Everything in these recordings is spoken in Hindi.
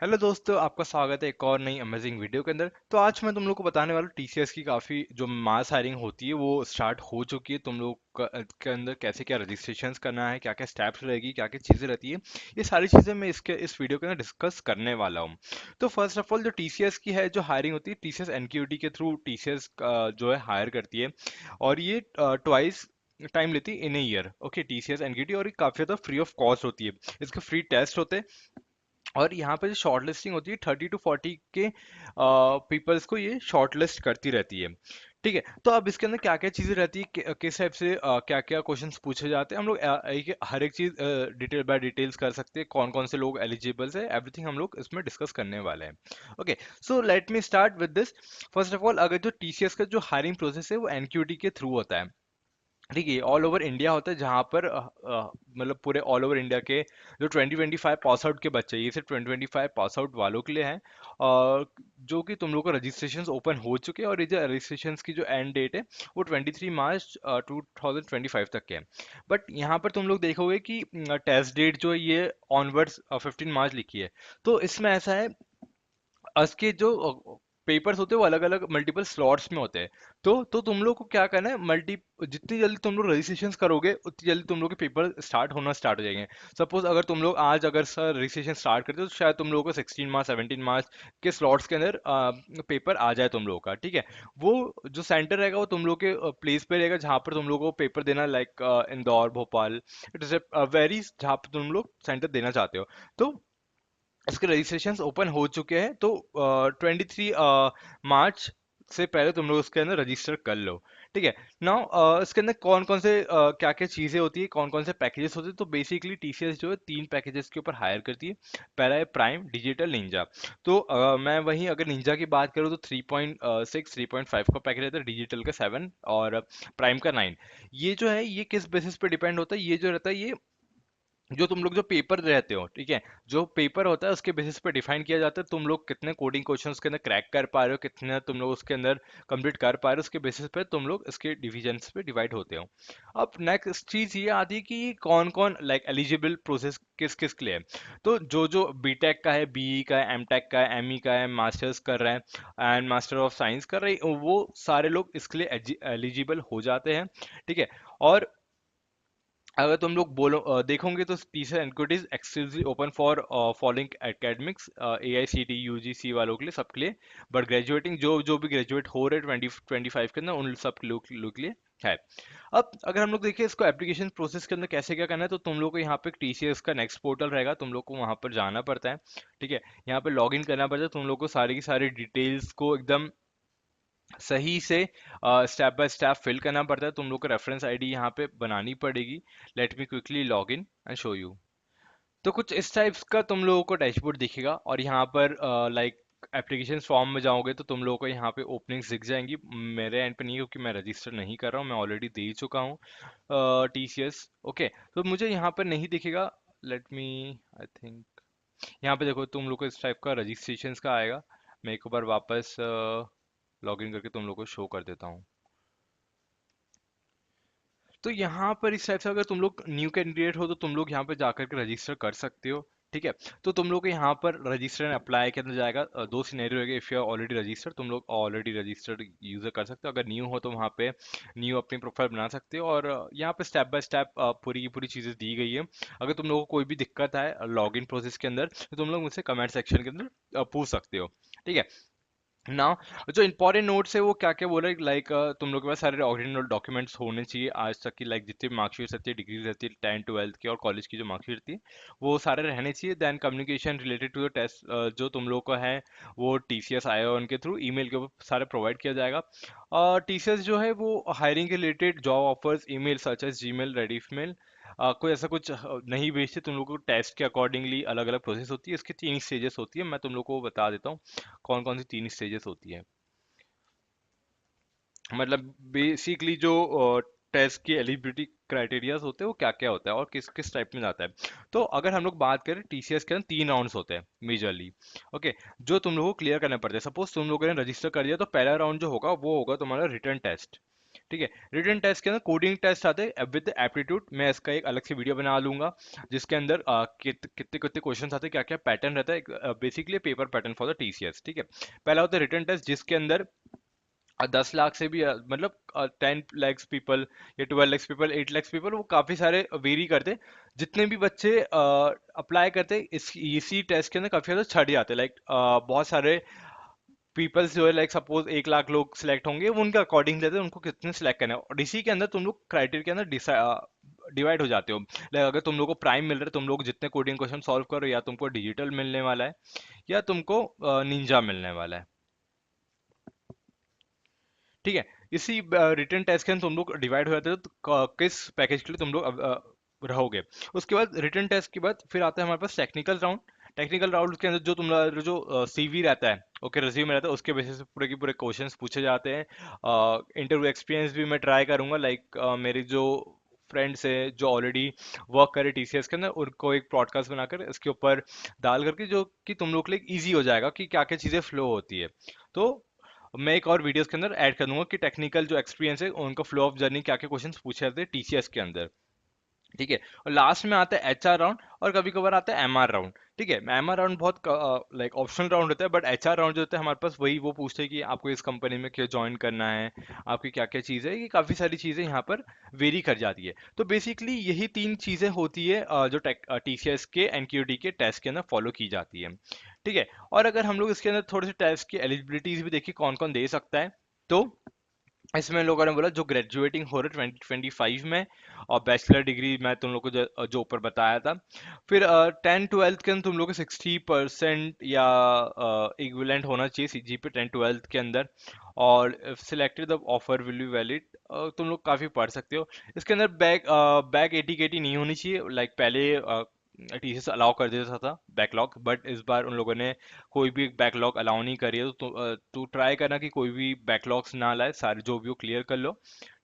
हेलो दोस्तों, आपका स्वागत है एक और नई अमेजिंग वीडियो के अंदर। तो आज मैं तुम लोग को बताने वाला हूँ टीसीएस की काफ़ी जो मास हायरिंग होती है वो स्टार्ट हो चुकी है। तुम लोग के अंदर कैसे क्या रजिस्ट्रेशंस करना है, क्या क्या स्टेप्स रहेगी, क्या क्या चीज़ें रहती है, ये सारी चीज़ें मैं इस वीडियो के अंदर डिस्कस करने वाला हूँ। तो फर्स्ट ऑफ ऑल जो टीसीएस की है जो हायरिंग होती है, टीसीएस एनक्यूटी के थ्रू टीसीएस जो है हायर करती है। और ये ट्वाइस टाइम लेती है in a year. Okay, TCS NQT, और ये काफ़ी ज़्यादा फ्री ऑफ कॉस्ट होती है। इसके फ्री टेस्ट होते हैं। और यहाँ पे जो शॉर्ट लिस्टिंग होती है 30 to 40 के पीपल्स को ये शॉर्ट लिस्ट करती रहती है। ठीक है, तो अब इसके अंदर क्या क्या चीज़ें रहती है, किस टाइप से क्या क्या क्वेश्चंस पूछे जाते हैं, हम लोग हर एक चीज़ डिटेल बाय डिटेल्स कर सकते हैं। कौन कौन से लोग एलिजिबल है, एवरीथिंग हम लोग इसमें डिस्कस करने वाले हैं। Okay, so let me start with this. First of all, अगर जो टीसीएस का जो हायरिंग प्रोसेस है वो एनक्यूटी के थ्रू होता है। ठीक है, ऑल ओवर इंडिया होता है, जहाँ पर मतलब पूरे ऑल ओवर इंडिया के जो 2025 पास आउट के बच्चे, ये सिर्फ 2025 पास आउट वालों के लिए हैं। और जो कि तुम लोग को रजिस्ट्रेशन ओपन हो चुके हैं, और ये जो रजिस्ट्रेशन की जो एंड डेट है वो 23 मार्च 2025 तक के है। बट यहाँ पर तुम लोग देखोगे कि टेस्ट डेट जो है ये ऑनवर्ड्स 15 मार्च लिखी है। तो इसमें ऐसा है, उसके जो पेपर्स होते हैं वो अलग अलग मल्टीपल स्लॉट्स में होते हैं। तो तुम लोग को क्या करना है, मल्टी जितनी जल्दी तुम लोग रजिस्ट्रेशन करोगे उतनी जल्दी तुम लोग के पेपर स्टार्ट हो जाएंगे। सपोज अगर तुम लोग आज अगर सर रजिस्ट्रेशन स्टार्ट करते हो तो शायद तुम लोगों को 16 मार्च 17 मार्च के स्लॉट्स के अंदर पेपर आ जाए तुम लोगों का। ठीक है, वो जो सेंटर रहेगा वो तुम लोग के प्लेस पे रहेगा जहाँ पर तुम लोगों को पेपर देना, like Indore, Bhopal. It is very जहाँ पर तुम लोग सेंटर देना चाहते हो। तो इसके रजिस्ट्रेशंस ओपन हो चुके हैं। तो 23 मार्च से पहले तुम लोग उसके अंदर रजिस्टर कर लो। ठीक है, नाउ इसके अंदर कौन कौन से क्या क्या चीज़ें होती है, कौन कौन से पैकेजेस होते हैं। तो बेसिकली टीसीएस जो है तीन पैकेजेस के ऊपर हायर करती है। पहला है प्राइम, डिजिटल, निंजा। तो मैं वहीं अगर निंजा की बात करूँ तो 3.6 3.5 का पैकेज रहता है, डिजिटल का 7 और प्राइम का 9। ये जो है ये किस बेसिस पे डिपेंड होता है, ये जो रहता है ये जो तुम लोग जो पेपर रहते हो, ठीक है, जो पेपर होता है उसके बेसिस पे डिफाइन किया जाता है तुम लोग कितने कोडिंग क्वेश्चन उसके अंदर क्रैक कर पा रहे हो, कितने तुम लोग उसके अंदर कंप्लीट कर पा रहे हो। उसके बेसिस पे तुम लोग इसके डिविजन्स पे डिवाइड होते हो। अब नेक्स्ट चीज ये आती है कि कौन कौन लाइक एलिजिबल प्रोसेस किस किस के लिए है। तो जो जो बीटेक का है, बीई का है, एमटेक का है, एमई का है, मास्टर्स कर रहे हैं एंड मास्टर ऑफ साइंस कर रहे हैं, वो सारे लोग इसके लिए एलिजिबल हो जाते हैं। ठीक है, और अगर तुम लोग बोलो देखोगे तो teacher NQTs exclusively open for following academics, A I C T U G C वालों के लिए, सबके लिए। बट ग्रेजुएटिंग जो जो भी ग्रेजुएट हो रहे 2025 के अंदर, उन सब लोग के लिए है। अब अगर हम लोग देखिए इसको एप्लीकेशन प्रोसेस के अंदर कैसे क्या करना है, तो तुम लोग को यहाँ पे टीसीएस का नेक्स्ट पोर्टल रहेगा, तुम लोग को वहाँ पर जाना पड़ता है। ठीक है, यहाँ पे लॉग इन करना पड़ता है, तुम लोग को सारी की सारी डिटेल्स को एकदम सही से स्टेप बाय स्टेप फिल करना पड़ता है। तुम लोग को रेफरेंस आईडी यहाँ पे बनानी पड़ेगी। Let me quickly log in and show you. तो कुछ इस टाइप्स का तुम लोगों को डैशबोर्ड दिखेगा, और यहाँ पर लाइक एप्लीकेशन फॉर्म में जाओगे तो तुम लोगों को यहाँ पे ओपनिंग्स दिख जाएंगी। मेरे एंड पे नहीं है क्योंकि मैं रजिस्टर नहीं कर रहा हूँ, मैं ऑलरेडी दे ही चुका हूँ टीसीएस। ओके, तो मुझे यहाँ पर नहीं दिखेगा। लेट मी, आई थिंक यहाँ पे देखो तुम लोग को इस टाइप का रजिस्ट्रेशन का आएगा। मैं एक बार वापस लॉगिन करके तुम लोग को शो कर देता हूँ। तो यहाँ पर इस टाइप से अगर तुम लोग न्यू कैंडिडेट हो तो तुम लोग यहाँ पे जाकर के रजिस्टर कर सकते हो। ठीक है, तो तुम लोग को यहाँ पर रजिस्टर एंड अप्लाई के अंदर जाएगा। दो सिनेरियो रहेगा, if you are already registered तुम लोग ऑलरेडी रजिस्टर्ड यूज़र कर सकते हो, अगर न्यू हो तो वहाँ पे न्यू अपनी प्रोफाइल बना सकते हो। और यहाँ पे स्टेप बाय स्टेप पूरी की पूरी चीज़ें दी गई है। अगर तुम लोगों को कोई भी दिक्कत है लॉगिन प्रोसेस के अंदर तो तुम लोग मुझसे कमेंट सेक्शन के अंदर पूछ सकते हो। ठीक है, ना जो इंपॉर्टेंट नोट्स है वो क्या क्या बोल रहे हैं, लाइक तुम लोग के पास सारे ओरिजिनल डॉक्यूमेंट्स होने चाहिए आज तक की, लाइक जितनी भी मार्कशीट रहती है, डिग्री रहती है, 10 12 की और कॉलेज की जो मार्कशीट रहती है वो सारे रहने चाहिए। Then communication related to the test जो तुम लोग का है वो टीसीएस आया उनके थ्रू ईमेल के ऊपर सारे प्रोवाइड किया जाएगा। और टीसीएस जो है वो हायरिंग के related job offers email such as Gmail, Rediffmail, कोई ऐसा कुछ नहीं भेजते। तुम लोग को टेस्ट के अकॉर्डिंगली अलग अलग प्रोसेस होती है, इसकी 3 स्टेजेस होती है। मैं तुम लोग को बता देता हूँ कौन कौन सी 3 स्टेजेस होती है। मतलब बेसिकली जो टेस्ट की एलिजिबिलिटी क्राइटेरियाज होते हैं वो क्या क्या होता है और किस किस टाइप में जाता है। तो अगर हम लोग बात करें टीसीएस के अंदर 3 राउंड्स होते हैं मेजरली। ओके, जो तुम लोगों को क्लियर करना पड़ता है। सपोज तुम लोगों ने रजिस्टर कर दिया तो पहला राउंड जो होगा वो होगा तुम्हारा रिटर्न टेस्ट। ठीक है। रिटन टेस्ट के अंदर कोडिंग टेस्ट आते हैं विद एप्टीट्यूड, मैं इसका एक अलग से वीडियो बना लूंगा जिसके अंदर कितने कितने क्वेश्चन आते हैं, क्या क्या पैटर्न रहता है, basically paper pattern for the TCS. ठीक है। पहला होता है रिटन टेस्ट जिसके अंदर 10 लाख से भी मतलब 10 लैक्स पीपल या 12 लैक्स पीपल, 8 लैक्स पीपल, वो काफी सारे वेरी करते, जितने भी बच्चे अप्लाई करते इस इसी टेस्ट के अंदर काफी ज्यादा छट जाते, लाइक बहुत सारे पीपल्स जो है, लाइक सपोज 1 लाख लोग सिलेक्ट होंगे, वो उनके अकॉर्डिंग लेते हैं उनको कितने सिलेक्ट करना है, और इसी के अंदर तुम लोग क्राइटेरिया के अंदर डिवाइड हो जाते हो। लाइक अगर तुम लोग को प्राइम मिल रहा है, तुम लोग जितने कोडिंग क्वेश्चन सॉल्व करो, या तुमको डिजिटल मिलने वाला है या तुमको निंजा मिलने वाला है। ठीक है। इसी रिटर्न टेस्ट के अंदर तुम लोग डिवाइड हो जाते हो तो किस पैकेज के लिए तुम लोग रहोगे। उसके बाद रिटर्न टेस्ट के बाद फिर आता है हमारे पास टेक्निकल राउंड। टेक्निकल राउंड के अंदर जो जो सीवी रहता है, ओके, रिज्यूमे रहता है, उसके बेसिस पे पूरे के पूरे क्वेश्चंस पूछे जाते हैं। इंटरव्यू एक्सपीरियंस भी मैं ट्राई करूंगा, लाइक मेरे जो फ्रेंड्स है जो ऑलरेडी वर्क करे टीसीएस के अंदर, उनको एक पॉडकास्ट बनाकर इसके ऊपर डाल करके, जो कि तुम लोग के लिए इजी हो जाएगा कि क्या क्या चीज़ें फ्लो होती है। तो मैं एक और वीडियोस के अंदर ऐड कर दूंगा कि टेक्निकल जो एक्सपीरियंस है उनका फ्लो ऑफ जर्नी क्या क्या क्वेश्चंस पूछे जाते हैं टीसीएस के अंदर। ठीक है। और लास्ट में आता है एचआर राउंड, और कभी कभार आता है एमआर राउंड। ठीक है। एमआर राउंड बहुत लाइक ऑप्शनल राउंड होता है, बट एचआर राउंड जो होता है हमारे पास, वही वो पूछते हैं कि आपको इस कंपनी में क्यों ज्वाइन करना है, आपकी क्या क्या चीज़ है, ये काफ़ी सारी चीज़ें यहाँ पर वेरी कर जाती है। तो बेसिकली यही तीन चीज़ें होती है जो टीसीएस के एनक्यूटी के टेस्ट के अंदर फॉलो की जाती है। ठीक है। और अगर हम लोग इसके अंदर थोड़े से टेस्ट की एलिजिबिलिटीज भी देखिए कौन कौन दे सकता है, तो इसमें लोगों ने बोला जो ग्रेजुएटिंग हो रहे 2025 में, और बैचलर डिग्री मैं तुम लोग को जो ऊपर बताया था। फिर 10 ट्वेल्थ के अंदर तुम लोग को 60% या इक्विवेलेंट होना चाहिए सीजीपीए 10 ट्वेल्थ के अंदर। और selected the offer will be valid, तुम लोग काफ़ी पढ़ सकते हो। इसके अंदर बैक 80 की 80 नहीं होनी चाहिए, लाइक पहले टीसीएस अलाउ कर देता था बैकलॉग, बट इस बार उन लोगों ने कोई भी बैकलॉग अलाउ नहीं करी है, तो तू ट्राई करना कि कोई भी बैकलॉग्स ना लाए, सारे जो भी हो क्लियर कर लो।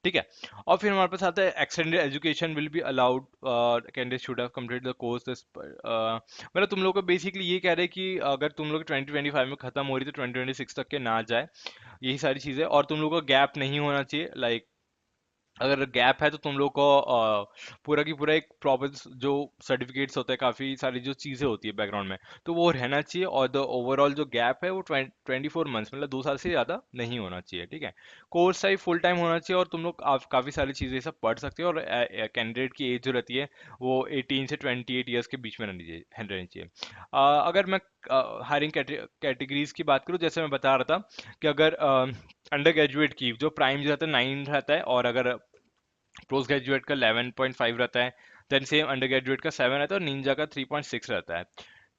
ठीक है। और फिर हमारे पास आता है extended education will be allowed, candidate should have complete the course मतलब तुम लोग को बेसिकली ये कह रहे हैं कि अगर तुम लोग 2025 में खत्म हो रही तो 2026 तक के ना जाए, यही सारी चीज़ें। और तुम लोग को गैप नहीं होना चाहिए, लाइक अगर गैप है तो तुम लोग को पूरा की पूरा एक प्रॉपर जो सर्टिफिकेट्स होते हैं, काफ़ी सारी जो चीज़ें होती है बैकग्राउंड में, तो वो रहना चाहिए। और द ओवरऑल जो गैप है वो 24 मंथ्स, मतलब 2 साल से ज़्यादा नहीं होना चाहिए। ठीक है। कोर्स टाइप फुल टाइम होना चाहिए, और तुम लोग काफ़ी सारी चीज़ें सब पढ़ सकते हो। और कैंडिडेट की एज जो रहती है वो 18 से 28 ईयर्स के बीच में रहनी चाहिए। अगर मैं हायरिंग कैटेगरीज की बात करूँ, जैसे मैं बता रहा था कि अगर अंडर ग्रेजुएट की जो प्राइम जो रहता है 9 रहता है, और अगर पोस्ट ग्रेजुएट का 11.5 रहता है, देन सेम अंडर ग्रेजुएट का 7 रहता है, और निंजा का 3.6 रहता है।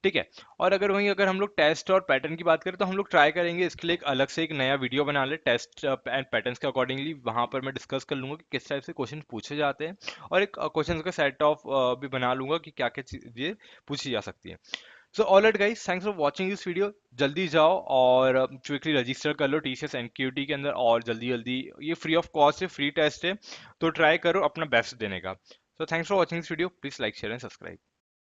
ठीक है। और अगर वहीं अगर हम लोग टेस्ट और पैटर्न की बात करें, तो हम लोग ट्राई करेंगे इसके लिए एक अलग से एक नया वीडियो बना ले टेस्ट एंड पैटर्न्स के अकॉर्डिंगली, वहां पर मैं डिस्कस कर लूंगा कि किस टाइप से क्वेश्चन पूछे जाते हैं, और एक क्वेश्चन का सेट ऑफ भी बना लूंगा कि क्या क्या चीजें पूछी जा सकती है। So all right guys, thanks for watching this video. जल्दी जाओ और क्विकली रजिस्टर कर लो टीसीएस एनक्यूटी के अंदर, और जल्दी जल्दी, ये फ्री ऑफ कॉस्ट है, फ्री टेस्ट है, तो ट्राई करो अपना बेस्ट देने का। So thanks for watching this video, please like share and subscribe.